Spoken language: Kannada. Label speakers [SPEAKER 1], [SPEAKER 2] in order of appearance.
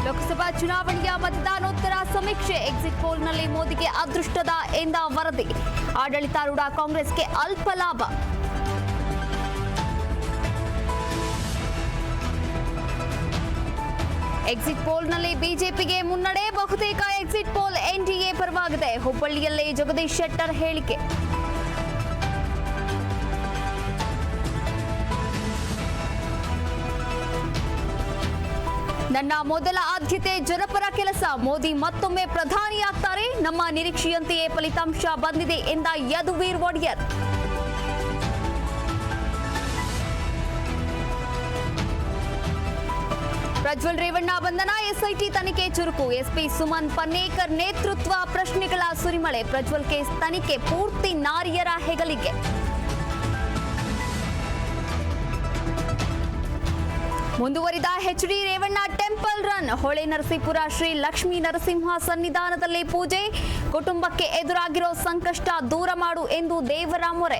[SPEAKER 1] ಲೋಕಸಭಾ ಚುನಾವಣೆಯ ಮತದಾನೋತ್ತರ ಸಮೀಕ್ಷೆ ಎಕ್ಸಿಟ್ ಪೋಲ್ನಲ್ಲಿ ಮೋದಿಗೆ ಅದೃಷ್ಟದ ಎಂದ ವರದಿ. ಆಡಳಿತಾರೂಢ ಕಾಂಗ್ರೆಸ್ಗೆ ಅಲ್ಪ ಲಾಭ. ಎಕ್ಸಿಟ್ ಪೋಲ್ನಲ್ಲಿ ಬಿಜೆಪಿಗೆ ಮುನ್ನಡೆ. ಬಹುತೇಕ ಎಕ್ಸಿಟ್ ಪೋಲ್ ಎನ್ಡಿಎ ಪರವಾಗಿದೆ. ಹುಬ್ಬಳ್ಳಿಯಲ್ಲೇ ಜಗದೀಶ್ ಶೆಟ್ಟರ್ ಹೇಳಿಕೆ. ನನ್ನ ಮೊದಲ ಆದ್ಯತೆ ಜನಪರ ಕೆಲಸ. ಮೋದಿ ಮತ್ತೊಮ್ಮೆ ಪ್ರಧಾನಿಯಾಗ್ತಾರೆ. ನಮ್ಮ ನಿರೀಕ್ಷೆಯಂತೆಯೇ ಫಲಿತಾಂಶ ಬಂದಿದೆ ಎಂದ ಯದುವೀರ್ ಒಡೆಯರ್. ಪ್ರಜ್ವಲ್ ರೇವಣ್ಣ ಬಂಧನ. ಎಸ್ಐಟಿ ತನಿಖೆ ಚುರುಕು. ಎಸ್ಪಿ ಸುಮನ್ ಪನ್ನೇಕರ್ ನೇತೃತ್ವ ಪ್ರಶ್ನೆಗಳ ಸುರಿಮಳೆ. ಪ್ರಜ್ವಲ್ ಕೇಸ್ ತನಿಖೆ ಪೂರ್ತಿ ನಾರಿಯರ ಹೆಗಲಿಗೆ. ಮುಂದುವರಿದ HD Revanna temple run. Hole Narasipura Shri Lakshmi Narasimha ಸನ್ನಿಧಾನದಲ್ಲಿ ಪೂಜೆ. ಕುಟುಂಬಕ್ಕೆ ಎದುರಾಗಿರೋ ಸಂಕಷ್ಟ ದೂರ ಮಾಡು ಎಂದು ದೇವರ ಮೊರೆ.